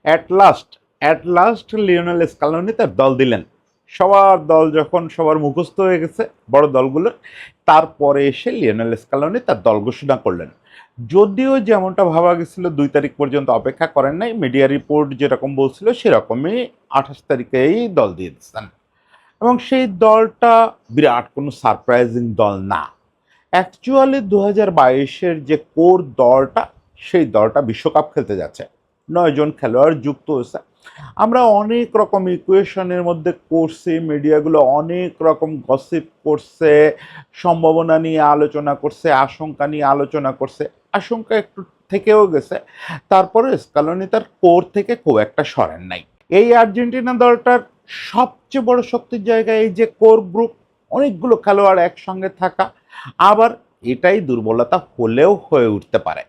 At last Lionel Scaloni তার দল দিলেন। সবার দল যখন সবার মুখস্থ হয়ে গেছে বড় দলগুলোর, তারপরে এসে লিওনেল স্কালোনি তার দল ঘোষণা করলেন। যদিও যেমনটা ভাবা গেছিল 2 তারিখ পর্যন্ত অপেক্ষা করেন নাই, মিডিয়া রিপোর্ট যেরকম বলছিল সেরকমই 28 তারিখেই দল দিয়ে দিচ্ছেন। এবং সেই দলটা বিরাট কোনো সারপ্রাইজিং দল না। অ্যাকচুয়ালি 2022-এর যে কোর দলটা, সেই দলটা বিশ্বকাপ খেলতে যাচ্ছে। 9 জন খেলোয়াড় যুক্ত হয়েছে। আমরা অনেক রকম ইকুয়েশনের মধ্যে করছি, মিডিয়াগুলো অনেক রকম গসিপ করছে, সম্ভাবনা নিয়ে আলোচনা করছে, আশঙ্কা নিয়ে আলোচনা করছে। আশঙ্কা একটু থেকেও গেছে, তারপরে স্কালোনি তার কোর থেকে খুব একটা সরেন নাই। এই আর্জেন্টিনা দলটার সবচেয়ে বড় শক্তির জায়গায় এই যে কোর গ্রুপ, অনেকগুলো খেলোয়াড় একসঙ্গে থাকা, আবার এটাই দুর্বলতা হলেও হয়ে উঠতে পারে।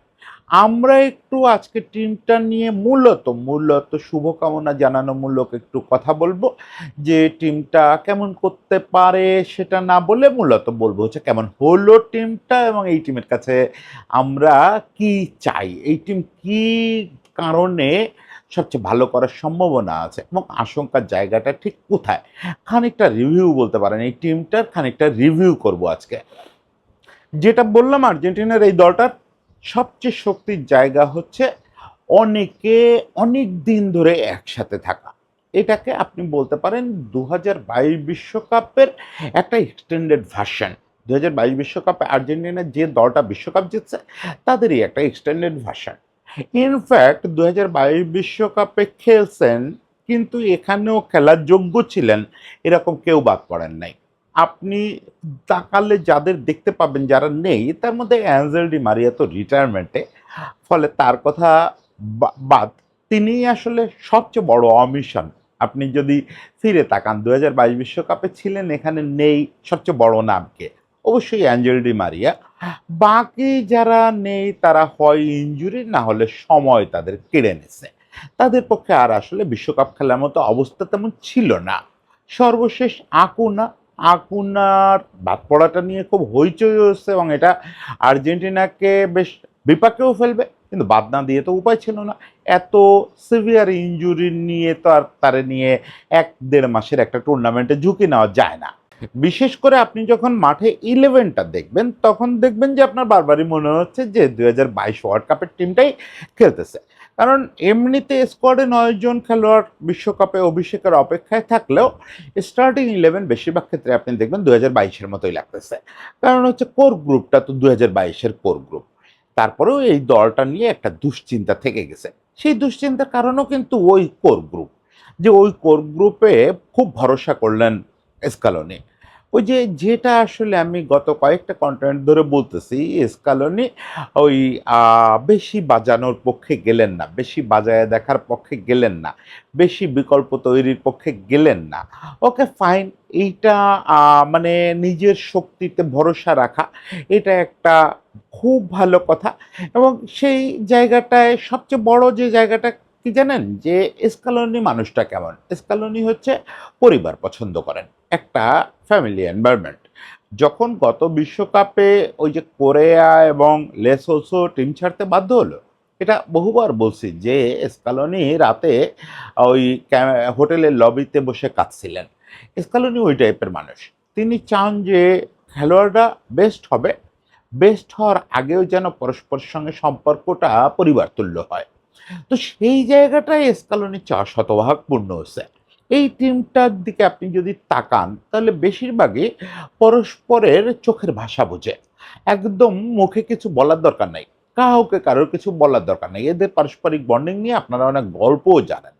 আমরা একটু আজকে টিমটা নিয়ে মূলত শুভকামনা জানানোমূলক একটু কথা বলবো, যে টিমটা কেমন করতে পারে সেটা না বলে মূলত বলবো হচ্ছে কেমন হলো টিমটা, এবং এই টিমের কাছে আমরা কি চাই, এই টিম কি কারণে সবচেয়ে ভালো করার সম্ভাবনা আছে এবং আশঙ্কার জায়গাটা ঠিক কোথায়। খানিকটা রিভিউ বলতে পারেন, এই টিমটার খানিকটা রিভিউ করব আজকে। যেটা বললাম, আর্জেন্টিনার এই দলটার সবচেয়ে শক্তির জায়গা হচ্ছে অনেক দিন ধরে একসাথে থাকা। এটাকে আপনি বলতে পারেন 2022 বিশ্বকাপের একটা এক্সটেন্ডেড ভার্সন। 2022 বিশ্বকাপে আর্জেন্টিনা যে দলটা বিশ্বকাপ জিতছে তাদেরই একটা এক্সটেন্ডেড ভার্সন। ইনফ্যাক্ট 2022 বিশ্বকাপে খেলছেন, কিন্তু এখানেও খেলার যোগ্য ছিলেন এরকম কেউ বাদ পড়েন নাই। আপনি তাকালে যাদের দেখতে পাবেন যারা নেই, তার মধ্যে অ্যাঞ্জেল ডি মারিয়া তো রিটায়ারমেন্টে, ফলে তার কথা বাদ, তিনিই আসলে সবচেয়ে বড় অমিশন। আপনি যদি ফিরে তাকান 2022 বিশ্বকাপে ছিলেন, এখানে নেই, সবচেয়ে বড় নামকে অবশ্যই অ্যাঞ্জেল ডি মারিয়া। বাকি যারা নেই তারা হয় ইনজুরি, না হলে সময় তাদের কেড়ে নিছে। তাদের পক্ষে আর আসলে বিশ্বকাপ খেলার মতো অবস্থা তেমন ছিল না। সর্বশেষ আকুনার বাদ পড়াটা নিয়ে খুব হইচই হচ্ছে, এবং এটা আর্জেন্টিনাকে বেশ বিপাকেও ফেলবে, কিন্তু বাদ না দিয়ে তো উপায় ছিল না। এত সিভিয়ার ইনজুরি নিয়ে তো আর তারে নিয়ে 1-1.5 মাসের একটা টুর্নামেন্টে ঝুঁকি নেওয়া যায় না। বিশেষ করে আপনি যখন মাঠে 11টা দেখবেন, তখন দেখবেন যে আপনার বারবারই মনে হচ্ছে যে 2022 ওয়ার্ল্ড কাপের টিমটাই খেলতেছে। কারণ এমনিতে স্কোয়াডে 9 জন খেলোয়াড় বিশ্বকাপে অভিষেকের অপেক্ষায় থাকলেও স্টার্টিং 11 বেশিরভাগ ক্ষেত্রে আপনি দেখবেন 2022-এর মতোই লাগতেছে। কারণ হচ্ছে কোর গ্রুপটা তো 2022-এর কোর গ্রুপ। তারপরেও এই দলটা নিয়ে একটা দুশ্চিন্তা থেকে গেছে। সেই দুশ্চিন্তার কারণও কিন্তু ওই কোর গ্রুপ, যে ওই কোর গ্রুপে খুব ভরসা করলেন স্কালোনি। ওই যেটা আসলে আমি গত কয়েকটা কন্টেন্ট ধরে বলতেছি, স্কালোনি ওই বেশি বাজানোর পক্ষে গেলেন না, বেশি বাজায় দেখার পক্ষে গেলেন না, বেশি বিকল্প তৈরির পক্ষে গেলেন না। ওকে ফাইন, এইটা মানে নিজের শক্তিতে ভরসা রাখা, এটা একটা খুব ভালো কথা। এবং সেই জায়গাটায় সবচেয়ে বড় যে জায়গাটা কি জানেন, যে স্কালোনি মানুষটা কেমন। স্কালোনি হচ্ছে পরিবার পছন্দ করেন, একটা ফ্যামিলি এনভায়রনমেন্ট। যখন গত বিশ্বকাপে ওই যে কোরিয়া এবং লেসোসো টিম ছাড়তে বাধ্য হলো, এটা বহুবার বলছি যে স্কালোনি রাতে ওই হোটেলের লবিতে বসে কাঁদছিলেন। স্কালোনি ওই টাইপের মানুষ। তিনি চান যে খেলোয়াড়রা বেস্ট হবে, বেস্ট হওয়ার আগেও যেন পরস্পরের সঙ্গে সম্পর্কটা পরিবার তুল্য হয়। তো সেই জায়গাটায় স্কালোনি শতভাগ পূর্ণ হচ্ছে। এই টিমটার দিকে আপনি যদি তাকান, তাহলে বেশিরভাগই পরস্পরের চোখের ভাষা বোঝে। একদম মুখে কিছু বলার দরকার নাই, কাউকে কারোর কিছু বলার দরকার নেই। এদের পারস্পরিক বন্ডিং নিয়ে আপনারা অনেক গল্পও জানেন,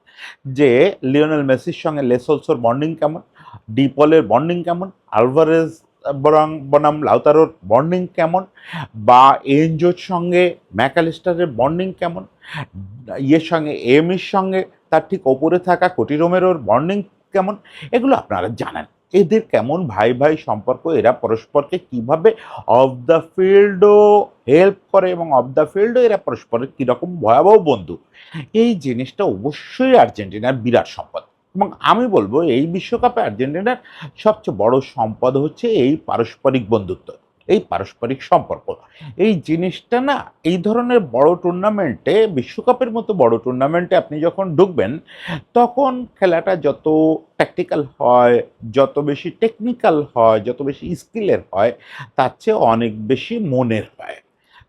যে লিওনেল মেসির সঙ্গে লেসলসোর বন্ডিং কেমন, ডিপলের বন্ডিং কেমন, আলভারেজ বনাম লাউতারোর বন্ডিং কেমন, বা এনজোর সঙ্গে ম্যাকালিস্টারের বন্ডিং কেমন, ইয়ের সঙ্গে এমির সঙ্গে তার ঠিক ওপরে থাকা কোটি রোমেরোর বন্ডিং কেমন, এগুলো আপনারা জানেন। এদের কেমন ভাই ভাই সম্পর্ক, এরা পরস্পরকে কিভাবে অফ দ্য ফিল্ডও হেল্প করে, এবং অফ দ্য ফিল্ডও এরা পরস্পরের কীরকম ভয়াবহ বন্ধু। এই জিনিসটা অবশ্যই আর্জেন্টিনার বিরাট সম্পদ। এবং আমি বলবো এই বিশ্বকাপে আর্জেন্টিনার সবচেয়ে বড় সম্পদ হচ্ছে এই পারস্পরিক বন্ধুত্ব। এই পারস্পরিক সম্পর্ক, এই জিনিসটা না এই ধরনের বড় টুর্নামেন্টে, বিশ্বকাপের মতো বড় টুর্নামেন্টে আপনি যখন ঢুকবেন, তখন খেলাটা যত ট্যাকটিক্যাল হয়, যত বেশি টেকনিক্যাল হয়, যত বেশি স্কিলের হয়, তার চেয়ে অনেক বেশি মনের হয়।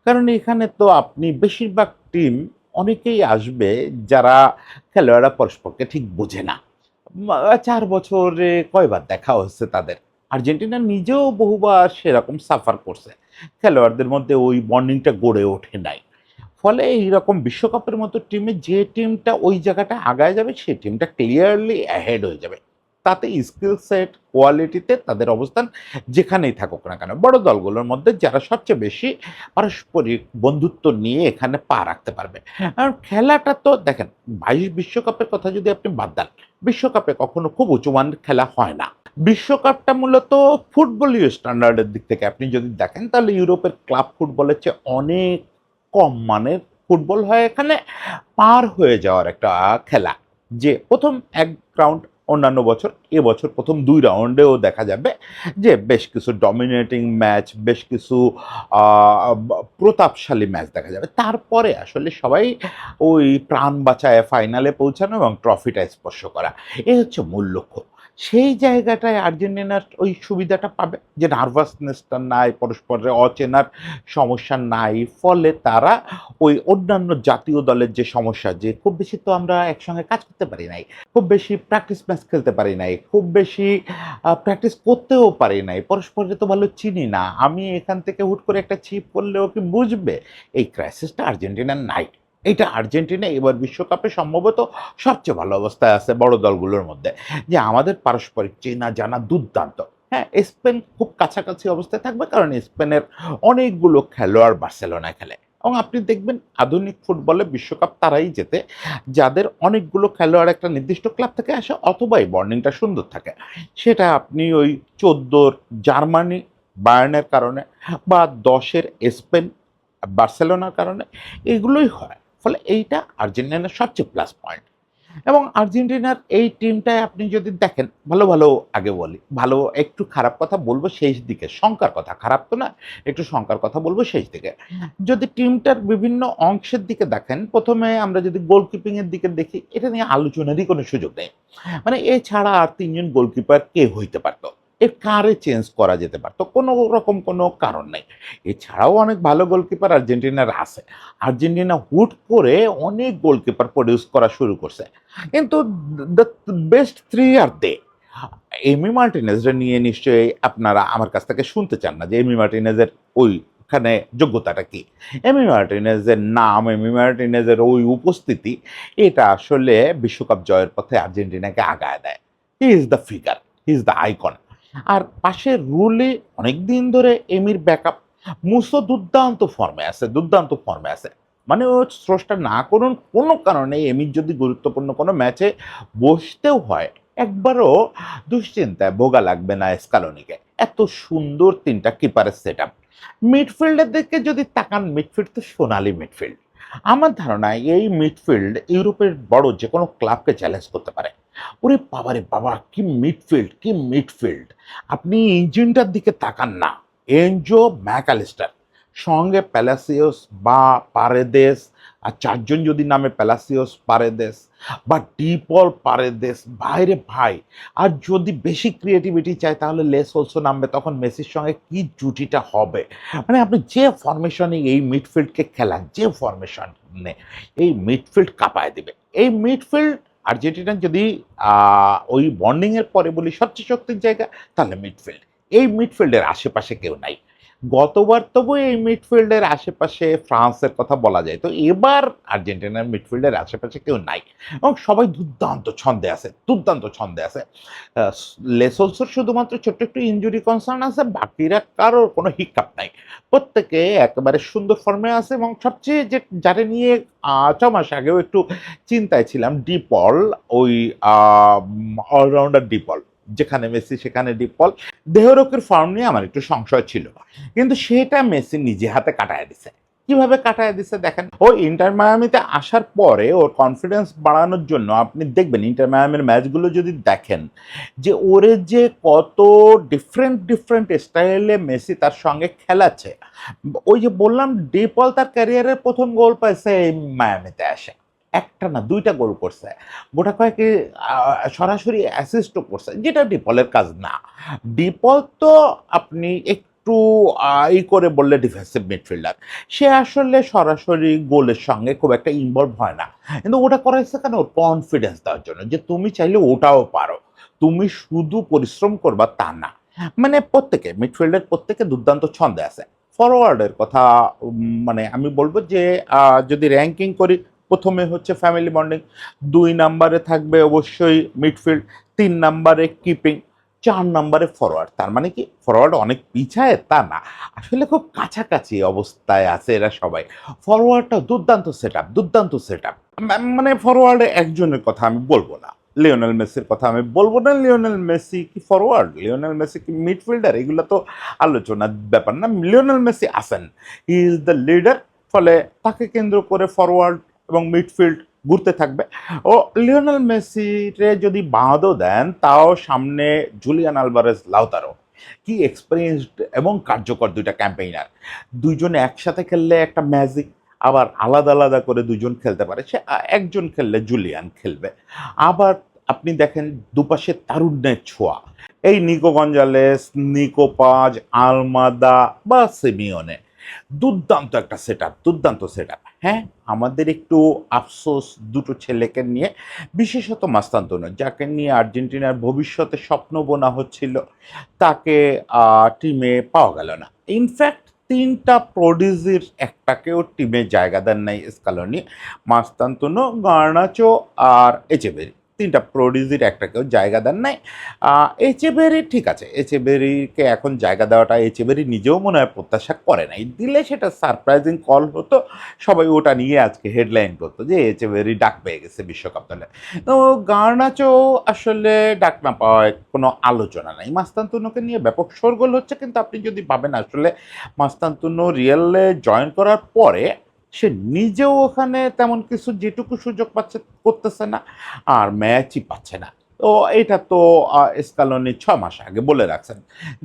কারণ এখানে তো আপনি বেশিরভাগ টিম, অনেকেই আসবে যারা খেলোয়াড়রা পরস্পরকে ঠিক বোঝে না। ৪ বছরে কয়বার দেখা হচ্ছে তাদের? আর্জেন্টিনা নিজেও বহুবার সেরকম সাফার করছে। খেলোয়াড়দের মধ্যে ওই বন্ডিংটা গড়ে ওঠে নাই। ফলে এইরকম বিশ্বকাপের মতো টিমে যে টিমটা ওই জায়গাটা আগায় যাবে, সেই টিমটা ক্লিয়ারলি অ্যাহেড হয়ে যাবে। তাতে স্কিল সেট, কোয়ালিটিতে তাদের অবস্থান যেখানেই থাকুক না কেন। বড় দলগুলোর মধ্যে যারা সবচেয়ে বেশি পারস্পরিক বন্ধুত্ব নিয়ে এখানে পা রাখতে পারবে। আর খেলাটা তো দেখেন, ২২ বিশ্বকাপের কথা যদি আপনি বাদ দেন, বিশ্বকাপে কখনো খুব উঁচু মানের খেলা হয় না। বিশ্বকাপটা মূলত ফুটবলীয় স্ট্যান্ডার্ডের দিক থেকে আপনি যদি দেখেন, তাহলে ইউরোপের ক্লাব ফুটবলের চেয়ে অনেক কম মানের ফুটবল হয় এখানে। পার হয়ে যাওয়ার একটা খেলা, যে প্রথম ১ রাউন্ড অন্যান্য বছর, এবছর প্রথম ২ রাউন্ডেও দেখা যাবে যে বেশ কিছু ডমিনেটিং ম্যাচ, বেশ কিছু আ প্রতাপশালী ম্যাচ দেখা যাবে। তারপরে আসলে সবাই ওই প্রাণ বাঁচায় ফাইনালে পৌঁছানো এবং ট্রফিটা স্পর্শ করা। এই হচ্ছে মূল লক্ষ্য। সেই জায়গাটায় আর্জেন্টিনার ওই সুবিধাটা পাবে যে নার্ভাসনেসটা নাই, পরস্পরের অচেনার সমস্যা নাই। ফলে তারা ওই অন্যান্য জাতীয় দলের যে সমস্যা, যে খুব বেশি তো আমরা একসঙ্গে কাজ করতে পারি নাই, খুব বেশি প্র্যাকটিস ম্যাচ খেলতে পারি নাই, খুব বেশি প্র্যাকটিস করতেও পারি নাই, পরস্পরকে তো ভালো চিনি না, আমি এখান থেকে হুট করে একটা চিপ করলেও কি বুঝবে? এই ক্রাইসিসটা আর্জেন্টিনার নাই। এইটা আর্জেন্টিনা এবার বিশ্বকাপে সম্ভবত সবচেয়ে ভালো অবস্থায় আছে বড় দলগুলোর মধ্যে, যে আমাদের পারস্পরিক চেনা জানা দুর্দান্ত। হ্যাঁ, স্পেন খুব কাছাকাছি অবস্থায় থাকবে, কারণ স্পেনের অনেকগুলো খেলোয়াড় বার্সেলোনায় খেলে। এবং আপনি দেখবেন আধুনিক ফুটবলে বিশ্বকাপ তারাই জেতে যাদের অনেকগুলো খেলোয়াড় একটা নির্দিষ্ট ক্লাব থেকে আসে, অথবা এই বন্ডিংটা সুন্দর থাকে। সেটা আপনি ওই ১৪-র জার্মানি বায়ার্নের কারণে, বা ১০-এর স্পেন বার্সেলোনার কারণে, এগুলোই হয়। ফলে এইটা আর্জেন্টিনার সবচেয়ে প্লাস পয়েন্ট। এবং আর্জেন্টিনার এই টিমটায় আপনি যদি দেখেন, ভালো, ভালো আগে বলি। ভালো, একটু খারাপ কথা বলব শেষ দিকে। শঙ্কার কথা, খারাপ তো না, একটু শঙ্কার কথা বলব শেষ দিকে। যদি টিমটার বিভিন্ন অংশের দিকে দেখেন, ১ম এ আমরা যদি গোলকিপিং এর দিকে দেখি, এটা নিয়ে আলোচনারই কোনো সুযোগ নেই। মানে এছাড়া আর ৩ জন গোলকিপার কে হইতে পারত? কারে চেঞ্জ করা যেতে পারত? কোনো রকম কোনো কারণ নাই। এছাড়াও অনেক ভালো গোলকিপার আর্জেন্টিনার আছে। আর্জেন্টিনা হুট করে অনেক গোলকিপার প্রডিউস করা শুরু করছে। কিন্তু দ্য বেস্ট ৩ আর দে। এমি মার্টিনেজরে নিয়ে নিশ্চয়ই আপনারা আমার কাছ থেকে শুনতে চান না যে এমি মার্টিনেজের ওইখানে যোগ্যতাটা কি? এমি মার্টিনেজের নাম, এমি মার্টিনেজের ওই উপস্থিতি, এটা আসলে বিশ্বকাপ জয়ের পথে আর্জেন্টিনাকে আগায় দেয়। He is the figure, he is the icon. আর পাশে রুলি অনেকদিন ধরে এমির ব্যাকআপ। মুসো দুর্দান্ত ফর্মে আছে, দুর্দান্ত ফর্মে আছে। মানে ও স্রষ্টা না করুন, কোনো কারণে এমির যদি গুরুত্বপূর্ণ কোনো ম্যাচে বসতেও হয়, একবারও দুশ্চিন্তায় ভোগা লাগবে না স্কালোনিকে। এত সুন্দর ৩ টা কিপারের সেটআপ। মিডফিল্ডের দিকে যদি তাকান, মিডফিল্ড তো সোনালী মিডফিল্ড। আমার ধারণা এই মিডফিল্ড ইউরোপের বড় যেকোনো ক্লাবকে চ্যালেঞ্জ করতে পারে। ওরে বাবারে বাবা! কি মিডফিল্ড, কি মিডফিল্ড! আপনি ইঞ্জিনটার দিকে তাকান না। এনজো ম্যাকঅ্যালিস্টার, সঙ্গে প্যালাসিওস বা পারেদেস, আর ৪ জন যদি নামে প্যালাসিওস, পারেদেস বা ডিপল পারেদেস, ভাইরে ভাই! আর যদি বেশি ক্রিয়েটিভিটি চায় তাহলে লেস অলসো নামবে, তখন মেসির সঙ্গে কি জুটিটা হবে! মানে আপনি যে ফরমেশনে এই মিডফিল্ডকে খেলান, যে ফরমেশনে, এই মিডফিল্ড কাঁপায় দিবে। এই মিডফিল্ড আর্জেন্টিনার যদি ওই বন্ডিং এর পরে বলি সবচেয়ে শক্তির জায়গা, তাহলে মিডফিল্ড। এই মিডফিল্ডের আশেপাশে কেউ নাই। গতবার তবু এই মিডফিল্ডের আশেপাশে ফ্রান্সের কথা বলা যায়। তো এবার আর্জেন্টিনার মিডফিল্ডের আশেপাশে কেউ নাই। এবং সবাই দুর্দান্ত ছন্দে আছে, দুর্দান্ত ছন্দে আছে। আ লেসলসোর শুধুমাত্র ছোট্ট একটু ইনজুরি কনসার্ন আছে, বাকিরা কারোর কোনো হিকআপ নাই। প্রত্যেকে একেবারে সুন্দর ফর্মে আছে, এবং সবচেয়ে যারে নিয়ে ৬ মাস আগেও একটু চিন্তায় ছিলাম, ডিপল, ওই অলরাউন্ডার ডিপল। যেখানে মেসি সেখানে ডিপল। দেহরক্ষীর ফর্ম নিয়ে আমার একটু সংশয় ছিল। কিন্তু সেটা মেসি নিজে হাতে কাটায় দিছে। কিভাবে কাটায় দিচ্ছে দেখেন। ও ইন্টার মায়ামিতে আসার পরে ওর কনফিডেন্স বাড়ানোর জন্য আপনি দেখবেন ইন্টার মায়ামির ম্যাচগুলো যদি দেখেন যে ওরে যে কত ডিফারেন্ট ডিফারেন্ট স্টাইলে মেসি তার সঙ্গে খেলাচ্ছে। ওই যে বললাম ডিপল তার ক্যারিয়ারের প্রথম গোল পাইছে এই মায়ামিতে আসে, একটা না দুইটা গোল করছে, গোটা কয়েক সরাসরি অ্যাসিস্টও করছে, যেটা ডিপলের কাজ না। ডিপল তো আপনি একটু ই করে বললে ডিফেন্সিভ মিডফিল্ডার, সে আসলে সরাসরি গোলের সঙ্গে খুব একটা ইনভলভ হয় না, কিন্তু ওটা করাইছে কেন ওর কনফিডেন্স দেওয়ার জন্য যে তুমি চাইলে ওটাও পারো, তুমি শুধু পরিশ্রম করবা তা না। মানে প্রত্যেকে মিডফিল্ডের প্রত্যেকে দুর্দান্ত ছন্দে আছে। ফরওয়ার্ডের কথা মানে আমি বলবো যে যদি র্যাঙ্কিং করি, প্রথমে হচ্ছে ফ্যামিলি বন্ডিং, ২ নাম্বারে থাকবে অবশ্যই মিডফিল্ড, ৩ নাম্বারে কিপিং, ৪ নাম্বারে ফরওয়ার্ড। তার মানে কি ফরওয়ার্ড অনেক পিছায় তা না, আসলে খুব কাছাকাছি অবস্থায় আছে এরা সবাই। ফরওয়ার্ডটা দুর্দান্ত সেটআপ, দুর্দান্ত সেটআপ। মানে ফরওয়ার্ডে একজনের কথা আমি বলবো না, লিওনেল মেসির কথা আমি বলবো না। লিওনেল মেসি কি ফরওয়ার্ড, লিওনেল মেসি কি মিডফিল্ডার, এগুলো তো আলোচনার ব্যাপার না। লিওনেল মেসি আছেন, হি ইজ দ্য লিডার, ফলে তাকে কেন্দ্র করে ফরওয়ার্ড এবং মিডফিল্ড ঘুরতে থাকবে। ও লিওনেল মেসিরে যদি বাঁধও দেন তাও সামনে জুলিয়ান আলভারেজ লাউতারো, কি এক্সপিরিয়েন্সড এবং কার্যকর দুইটা ক্যাম্পেইনার। দুইজন একসাথে খেললে একটা ম্যাজিক, আবার আলাদা আলাদা করে দুজন খেলতে পারে, সে একজন খেললে জুলিয়ান খেলবে। আবার আপনি দেখেন দুপাশে তারুণ্যের ছোঁয়া, এই নিকো গঞ্জালেস, নিকো পাজ, আলমাদা বা সিমিওনে, দুর্দান্ত একটা সেটআপ, দুর্দান্ত সেটআপ। হ্যাঁ, আমাদের একটু আফসোস দুটো ছেলেকে নিয়ে, বিশেষত মাস্তান্তোনো, যাকে নিয়ে আর্জেন্টিনার ভবিষ্যতে স্বপ্ন বোনা হচ্ছিল, তাকে টিমে পাওয়া গেল না। ইনফ্যাক্ট ৩টা প্রডিউসির একটাকেও টিমে জায়গা দেন নাই স্কালোনি, মাস্তান্তোনো, গার্নাচো আর এচেবেরি। ৩টা প্রডিউসির একটাকেও জায়গা দেন নাই। এচেবেরি ঠিক আছে, এচেবেরিকে এখন জায়গা দেওয়াটা এচেবেরি নিজেও মনে হয় প্রত্যাশা করে নাই, দিলে সেটা সারপ্রাইজিং কল হতো, সবাই ওটা নিয়ে আজকে হেডলাইন করতো যে এচেবেরি ডাক পেয়ে গেছে বিশ্বকাপ দলে। তো গার্নাচো আসলে ডাক না পাওয়ায় কোনো আলোচনা নাই। মাস্তান্তোনোকে নিয়ে ব্যাপক শোরগোল হচ্ছে, কিন্তু আপনি যদি ভাবেন আসলে মাস্তান্তোনো রিয়ালে জয়েন করার পরে সে নিজেও ওখানে তেমন কিছু যেটুকু সুযোগ পাচ্ছে করতেছে না, আর ম্যাচই পাচ্ছে না। তো এটা তো স্কালোনি ৬ মাস আগে বলে রাখছেন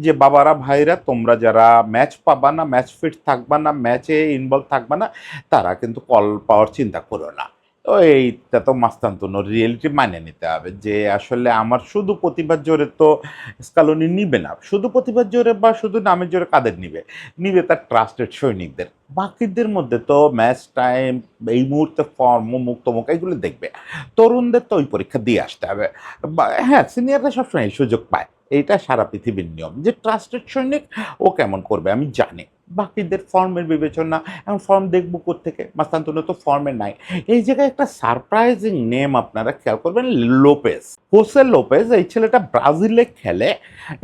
যে বাবারা ভাইরা তোমরা যারা ম্যাচ পাবা না, ম্যাচ ফিট থাকবা না, ম্যাচে ইনভলভ থাকবা না, তারা কিন্তু কল পাওয়ার চিন্তা করো না। তো এইটা তো মাস্তান্তোনো রিয়েলিটি মানে নিতে হবে যে আসলে আমার শুধু প্রতিভার জোরে তো স্কালোনি নিবে না, শুধু প্রতিভার জোরে বা শুধু নামের জোরে কাদের নিবে, নিবে তার ট্রাস্টেড সৈনিকদের। বাকিদের মধ্যে তো ম্যাচ টাইম, এই মুহূর্তে ফর্ম, মুখ তমুক এগুলো দেখবে, তরুণদের তো ওই পরীক্ষা দিয়ে আসতে হবে। হ্যাঁ, সিনিয়ররা সবসময় এই সুযোগ পায়, এইটা সারা পৃথিবীর নিয়ম যে ট্রাস্টেড সৈনিক ও কেমন করবে আমি জানি। বাকিদের ফর্মের বিবেচনা, এখন ফর্ম দেখবো কোত্থেকে, মাস্তান্তোনো তো ফর্মে নাই। এই জায়গায় একটা সারপ্রাইজিং নেম আপনারা খেয়াল করবেন, লোপেজ, হোসে লোপেজ। এই ছেলেটা ব্রাজিলে খেলে,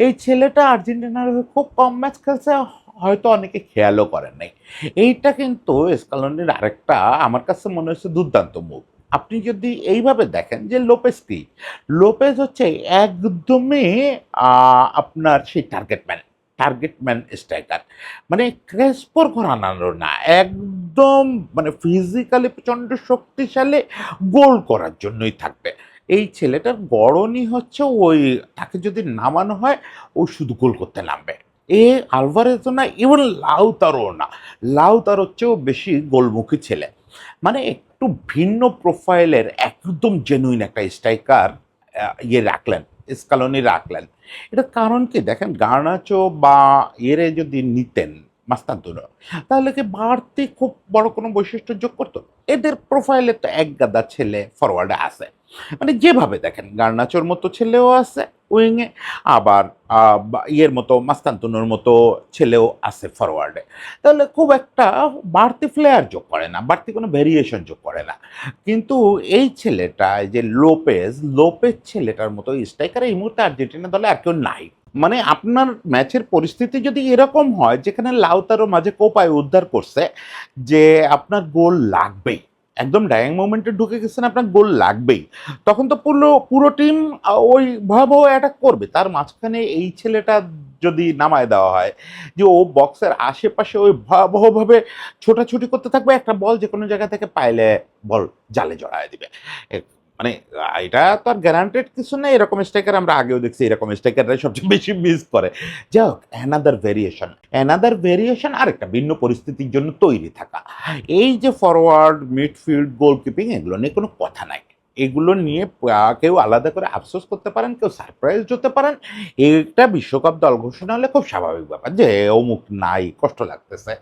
এই ছেলেটা আর্জেন্টিনার হয়ে খুব কম ম্যাচ খেলছে, হয়তো অনেকে খেয়ালও করেন নাই। এইটা কিন্তু স্কালোনির আরেকটা আমার কাছে মনে হচ্ছে দুর্দান্ত মুভ। আপনি যদি এইভাবে দেখেন যে লোপেজ কি, লোপেজ হচ্ছে একদমই আপনার সেই টার্গেট ম্যান স্ট্রাইকার, মানে ক্রেসপোর ঘরানারও না, একদম মানে ফিজিক্যালি প্রচণ্ড শক্তিশালী, গোল করার জন্যই থাকবে। এই ছেলেটার গড়নই হচ্ছে ওই, তাকে যদি নামানো হয় ও শুধু গোল করতে নামবে। এ আলভারেজও না, ইভেন লাউতারও না, লাউতারোর চেয়েও বেশি গোলমুখী ছেলে, মানে একটু ভিন্ন প্রোফাইলের একদম জেনুইন একটা স্ট্রাইকার ইয়ে রাখলেন, স্কালোনি রাখলেন। এটার কারণ কি দেখেন, গার্নাচো বা এরে যদি নিতেন মাস্তান্তোনো, তাহলে কি বাড়তি খুব বড় কোনো বৈশিষ্ট্য যোগ করতো? এদের প্রোফাইলে তো এক গাদা ছেলে ফরওয়ার্ডে আছে, মানে যেভাবে দেখেন গার্নাচোর মতো ছেলেও আছে উইংয়ে, আবার ইয়ের মতো মাস্তান্তোনোর মতো ছেলেও আছে ফরওয়ার্ডে। তাহলে খুব একটা বাড়তি ফ্লেয়ার যোগ করে না, বাড়তি কোনো ভেরিয়েশন যোগ করে না। কিন্তু এই ছেলেটা যে লোপেজ, লোপেজ ছেলেটার মতো স্ট্রাইকার এই মুহূর্তে আর্জেন্টিনা দলে আর কেউ নাই। মানে আপনার ম্যাচের পরিস্থিতি যদি এরকম হয় যেখানে লাউতারো মাঝে কোপায় উদ্ধার করছে যে আপনার গোল লাগবেই, একদম ডাইং মোমেন্টে ঢুকে গেছেন, আপনার গোল লাগবেই। তখন তো পুরো পুরো টিম ওই ভয়াবহ অ্যাটাক করবে। তার মাঝখানে এই ছেলেটা যদি নামায় দেওয়া হয় যে ও বক্সের আশেপাশে ওই ভয়াবহভাবে ছোটাছুটি করতে থাকবে, একটা বল যেকোনো জায়গা থেকে পাইলে বল জালে জড়ায় দিবে। মানে এটা তো আর গ্যারান্টেড কিছু নেই। এরকম স্ট্রাইকার আমরা আগেও দেখছি, এরকম স্ট্রাইকাররাই সবচেয়ে বেশি মিস করে। যাই হোক, অ্যানাদার ভেরিয়েশন আরেকটা ভিন্ন পরিস্থিতির জন্য তৈরি থাকা। এই যে ফরওয়ার্ড, মিডফিল্ড, গোলকিপিং, এগুলো নিয়ে কোনো কথা নাই। এগুলো নিয়ে কেউ আলাদা করে আফসোস করতে পারেন, কেউ সারপ্রাইজড হতে পারেন। এটা বিশ্বকাপ দল ঘোষণা হলে খুব স্বাভাবিক ব্যাপার যে অমুক নাই, কষ্ট লাগতেছে,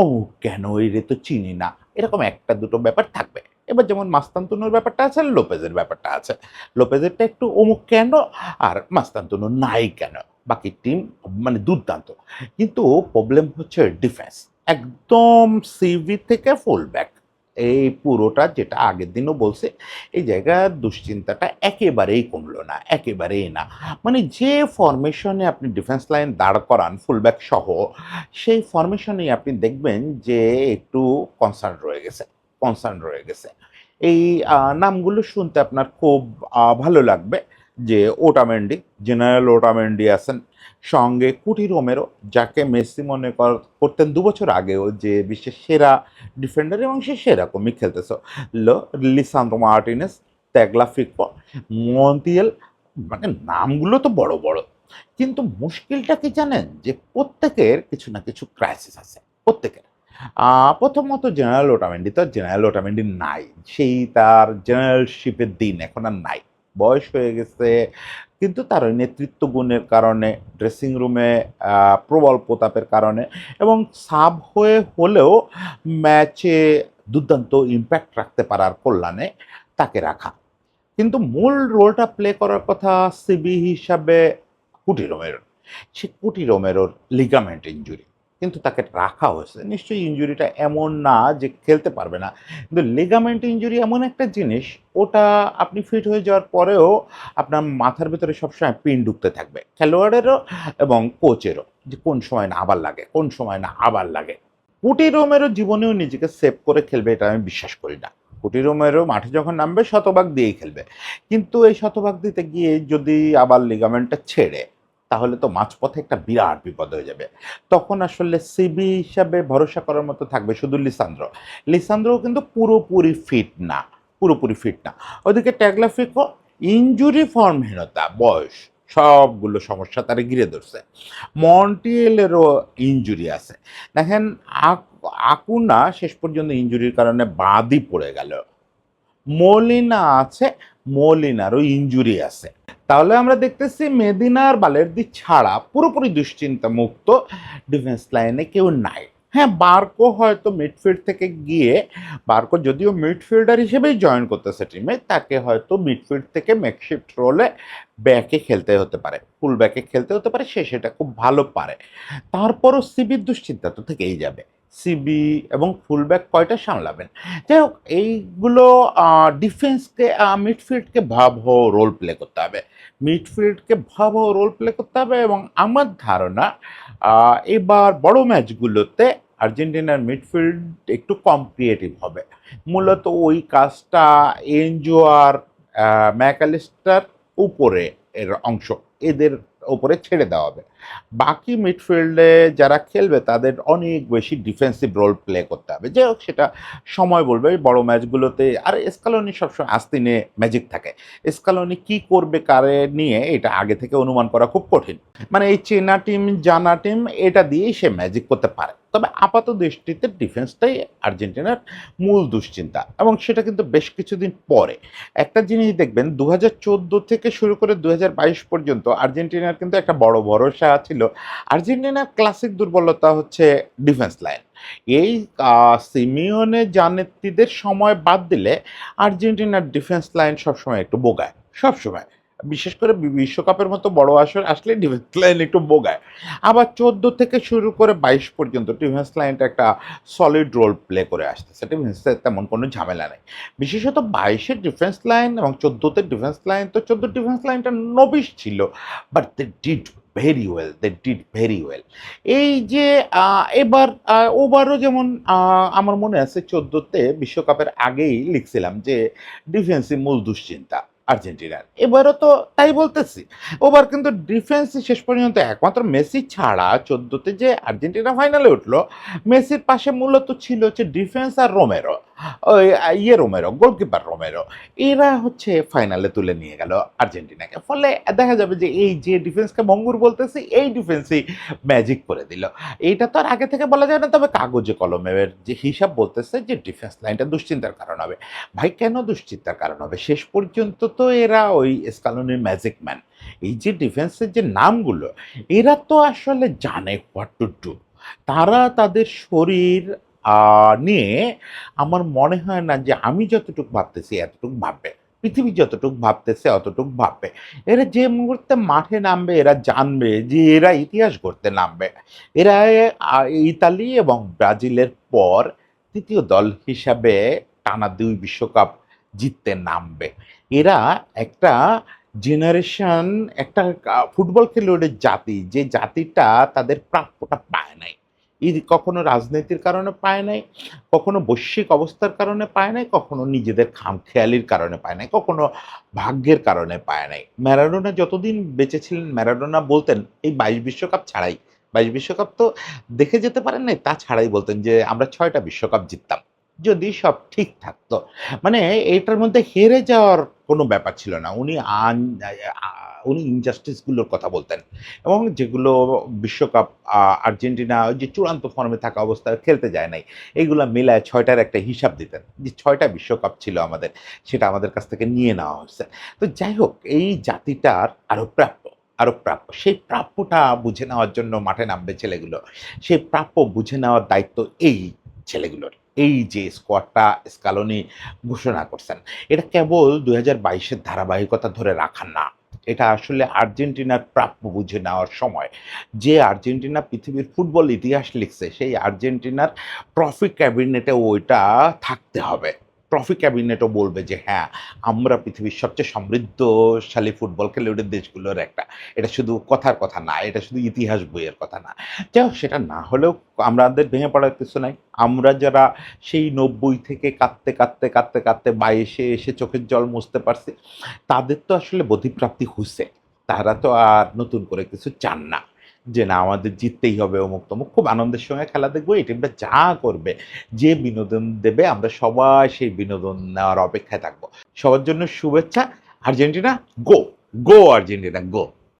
অমুক কেন, এরে তো চিনি না, এরকম একটা দুটো ব্যাপার থাকবে। এবার যেমন মাস্তানতুনুর ব্যাপারটা আছে, লোপেজের ব্যাপারটা আছে। লোপেজেরটা একটু অমুক কেন, আর মাস্তানতুনু নাই কেন, বাকি টিম মানে দুর্দান্ত। কিন্তু প্রবলেম হচ্ছে ডিফেন্স, একদম সিভি থেকে ফুল ব্যাক, এই পুরোটা যেটা আগের দিনও বলছে, এই জায়গায় দুশ্চিন্তাটা একেবারেই কমলো না, একেবারেই না। মানে যে ফরমেশনে আপনি ডিফেন্স লাইন দাঁড় করান ফুলব্যাক সহ, সেই ফরমেশনেই আপনি দেখবেন যে একটু কনসার্ন রয়ে গেছে। এই নামগুলো শুনতে আপনার খুব ভালো লাগবে যে ওটামেন্ডি, জেনারেল ওটামেন্ডি আছেন, সঙ্গে কুটি রোমেরো, যাকে মেসি মনে করতেন ২ বছর আগেও যে বিশ্বের সেরা ডিফেন্ডার, এবং সে সেরকমই খেলতেছে। লিসান্দ্রো মার্টিনেস, তাগলাফিকো, মন্তিয়েল, মানে নামগুলো তো বড় বড়। কিন্তু মুশকিলটা কি জানেন, যে প্রত্যেকের কিছু না কিছু ক্রাইসিস আছে, প্রত্যেকের। প্রথমত জেনারেল ওটামেন্ডি নাই। সেই তার জেনারেলশিপের দিন এখন আর নাই। বয়স হয়ে গেছে। কিন্তু তার ওই নেতৃত্ব গুণের কারণে, ড্রেসিং রুমে প্রবল প্রতাপের কারণে, এবং সাব হয়ে হলেও ম্যাচে দুর্দান্ত ইমপ্যাক্ট রাখতে পারার কল্যাণে তাকে রাখা। কিন্তু মূল রোলটা প্লে করার কথা সিবি হিসাবে কুটি রোমেরোর। সে কুটি রোমেরোর লিগামেন্ট ইনজুরি, কিন্তু তাকে রাখা হয়েছে। নিশ্চয়ই ইনজুরিটা এমন না যে খেলতে পারবে না, কিন্তু লিগামেন্ট ইনজুরি এমন একটা জিনিস, ওটা আপনি ফিট হয়ে যাওয়ার পরেও আপনার মাথার ভেতরে সবসময় পিন ঢুকতে থাকবে, খেলোয়াড়েরও এবং কোচেরও, যে কোন সময় না আবার লাগে, কোন সময় না আবার লাগে। কুটি রোমেরো জীবনেও নিজেকে সেভ করে খেলবে এটা আমি বিশ্বাস করি না। কুটি রোমেরো মাঠে যখন নামবে শতভাগ দিয়েই খেলবে, কিন্তু এই শতভাগ দিতে গিয়ে যদি আবার লিগামেন্টটা ছেড়ে, তাহলে তো মাঝপথে একটা বিরাট বিপদ হয়ে যাবে। তখন আসলে সিবি হিসাবে ভরসা করার মতো থাকবে শুধু লিসান্দ্রও কিন্তু পুরোপুরি ফিট না। ওদিকে ট্যাগলাফিকো ইনজুরি, ফর্মহীনতা, বয়স, সবগুলো সমস্যা তারে ঘিরে ধরছে। মন্টিয়েলেরও ইনজুরি আছে। দেখেন, আকুনা শেষ পর্যন্ত ইনজুরির কারণে বাদই পড়ে গেল। মলিনা আছে, মলিনারও ইনজুরি আছে। তাহলে আমরা দেখতেছি মেদিনা আর বালেরদি ছাড়া পুরোপুরি দুশ্চিন্তা মুক্ত ডিফেন্স লাইনে কেউ নাই। হ্যাঁ, বার্কো হয়তো মিডফিল্ড থেকে গিয়ে, বার্কো যদিও মিডফিল্ডার হিসেবেই জয়েন করতেছে টিমে, তাকে হয়তো মিডফিল্ড থেকে মেকশিফট রোলে ব্যাকে খেলতে হতে পারে, ফুল ব্যাকে খেলতে হতে পারে, সে সেটা খুব ভালো পারে। তারপরও সিবির দুশ্চিন্তা তো থেকেই যাবে। সিবি এবং ফুলব্যাক কয়টা সামলাবেন? যাই হোক, এইগুলো ডিফেন্সকে, মিডফিল্ডকে ভয়াবহ রোল প্লে করতে হবে, এবং আমার ধারণা এবার বড় ম্যাচগুলোতে আর্জেন্টিনার মিডফিল্ড একটু কম ক্রিয়েটিভ হবে। মূলত ওই কাজটা এনজো আর ম্যাকালিস্টার উপরে এর অংশ, এদের ওপরে ছেড়ে দেওয়া হবে। বাকি মিডফিল্ডে যারা খেলবে তাদের অনেক বেশি ডিফেন্সিভ রোল প্লে করতে হবে। যাই হোক, সেটা সময় বলবে। বড় ম্যাচগুলোতে আর স্কালোনি সবসময় আস্তিনে ম্যাজিক থাকে। স্কালোনি কি করবে কারে নিয়ে, এটা আগে থেকে অনুমান করা খুব কঠিন। মানে এই চেনা টিম, জানা টিম, এটা দিয়েই সে ম্যাজিক করতে পারে। তবে আপাত দৃষ্টিতে ডিফেন্সটাই আর্জেন্টিনার মূল দুশ্চিন্তা, এবং সেটা কিন্তু বেশ কিছুদিন পরে। একটা জিনিস দেখবেন, ২০১৪ থেকে শুরু করে ২০২২ পর্যন্ত আর্জেন্টিনার কিন্তু একটা বড় ভরসা ছিল। আর্জেন্টিনার ক্লাসিক দুর্বলতা হচ্ছে ডিফেন্স লাইন। এই সিমিওনে জানেত্তিদের সময় বাদ দিলে আর্জেন্টিনার ডিফেন্স লাইন সবসময় একটু বোগায়, সবসময়। বিশেষ করে বিশ্বকাপের মতো বড় আসর আসলে ডিফেন্স লাইন একটু বোগায়। আবার ১৪ থেকে শুরু করে ২২ পর্যন্ত ডিফেন্স লাইনটা একটা সলিড রোল প্লে করে আসতেছে, ডিফেন্সের তেমন কোনো ঝামেলা নেই। বিশেষত ২২-এর ডিফেন্স লাইন এবং ১৪-তে ডিফেন্স লাইন, তো ১৪ ডিফেন্স লাইনটা নবিশ ছিল, but they did very well, they did very well. এই যে এবার ওভারও যেমন আমার মনে আছে 14তে বিশ্বকাপের আগেই লিখছিলাম যে ডিফেন্সই মূল দুশ্চিন্তা আর্জেন্টিনার। এবারও তো তাই বলতেছি। ওভার কিন্তু ডিফেন্সই শেষ পর্যন্ত একমাত্র মেসি ছাড়া 14তে যে আর্জেন্টিনা ফাইনালে উঠলো, মেসির পাশে মূলত ছিল হচ্ছে ডিফেন্স আর রোমেরো, ওই রোমেরো, গোলকিপার রোমেরো। এরা হচ্ছে ফাইনালে তুলে নিয়ে গেল আর্জেন্টিনাকে। ফলে দেখা যাবে যে এই যে ডিফেন্সকে ভঙ্গুর বলতেছি, এই ডিফেন্সই ম্যাজিক করে দিল। এইটা তো আর আগে থেকে বলা যায় না, তবে কাগজে কলমের যে হিসাব বলতেছে যে ডিফেন্স লাইনটা দুশ্চিন্তার কারণ হবে। ভাই কেন দুশ্চিন্তার কারণ হবে? শেষ পর্যন্ত তো এরা ওই স্কালোনির ম্যাজিক ম্যান। এই যে ডিফেন্সের যে নামগুলো, এরা তো আসলে জানে হোয়াট টু ডু। তারা তাদের শরীর নিয়ে আমার মনে হয় না যে আমি যতটুকু ভাবতেছি এতটুকু ভাববে। পৃথিবী যতটুকু ভাবতেছে অতটুকু ভাববে। এরা যে মুহূর্তে মাঠে নামবে এরা জানবে যে এরা ইতিহাস গড়তে নামবে। এরা ইতালি এবং ব্রাজিলের পর তৃতীয় দল হিসাবে টানা ২ বিশ্বকাপ জিততে নামবে। এরা একটা জেনারেশন, একটা ফুটবল খেলোয়াড়ের জাতি, যে জাতিটা তাদের প্রাপ্যটা পায় নাই। কখনো রাজনীতির কারণে পায় নাই, কখনো বৈশ্বিক অবস্থার কারণে পায় নাই, কখনো নিজেদের খামখেয়ালির কারণে পায় নাই, কখনো ভাগ্যের কারণে পায় নাই। ম্যারাডোনা যতদিন বেঁচে ছিলেন, ম্যারাডোনা বলতেন এই ২২ বিশ্বকাপ ছাড়াই, ২২ বিশ্বকাপ তো দেখে যেতে পারেন নাই, তা ছাড়াই বলতেন যে আমরা ৬টা বিশ্বকাপ জিততাম যদি সব ঠিক থাকতো। মানে এটার মধ্যে হেরে যাওয়ার কোনো ব্যাপার ছিল না। উনি ইনজাস্টিস গুলোর কথা বলতেন এবং যেগুলো বিশ্বকাপ আর্জেন্টিনা ওই যে চূড়ান্ত ফর্মে থাকা অবস্থায় খেলতে যায় নাই, এগুলা মিলায় ৬টার একটা হিসাব দিতেন যে ৬টা বিশ্বকাপ ছিল আমাদের, সেটা আমাদের কাছ থেকে নিয়ে নেওয়া হয়েছে। তো যাই হোক, এই জাতিটার আরো প্রাপ্য, আরো প্রাপ্য। সেই প্রাপ্যটা বুঝে নেওয়ার জন্য মাঠে নামবে ছেলেগুলো। সেই প্রাপ্য বুঝে নেওয়ার দায়িত্ব এই ছেলেগুলোর। এই যে স্কোয়াডটা স্কালোনি ঘোষণা করছেন, এটা কেবল ২০২২-এর ধারাবাহিকতা ধরে রাখা না। এটা আসলে আর্জেন্টিনার প্রাপ্য বুঝে নেওয়ার সময়। যে আর্জেন্টিনা পৃথিবীর ফুটবল ইতিহাস লিখছে, সেই আর্জেন্টিনার ট্রফি ক্যাবিনেটে ওইটা থাকতে হবে। ট্রফি ক্যাবিনেটও বলবে যে হ্যাঁ, আমরা পৃথিবীর সবচেয়ে সমৃদ্ধশালী ফুটবল খেলোয়াড়ের দেশগুলোর একটা। এটা শুধু কথার কথা না, এটা শুধু ইতিহাস বইয়ের কথা না। যাই হোক, সেটা না হলেও আমাদের ভেঙে পড়ার কিছু নাই। আমরা যারা সেই ৯০ থেকে কাঁদতে ২২-এ এসে চোখের জল মুছতে পারছি, তাদের তো আসলে বোধিপ্রাপ্তি হইছে। তারা তো আর নতুন করে কিছু চান না। যে না আমাদের জিততেই হবে অমুক তমুক। খুব আনন্দের সঙ্গে খেলা দেখবো। এই টিমটা যা করবে, যে বিনোদন দেবে আমরা সবাই সেই বিনোদন নেওয়ার অপেক্ষায় থাকবো। সবার জন্য শুভেচ্ছা। আর্জেন্টিনা গো! গো আর্জেন্টিনা গো!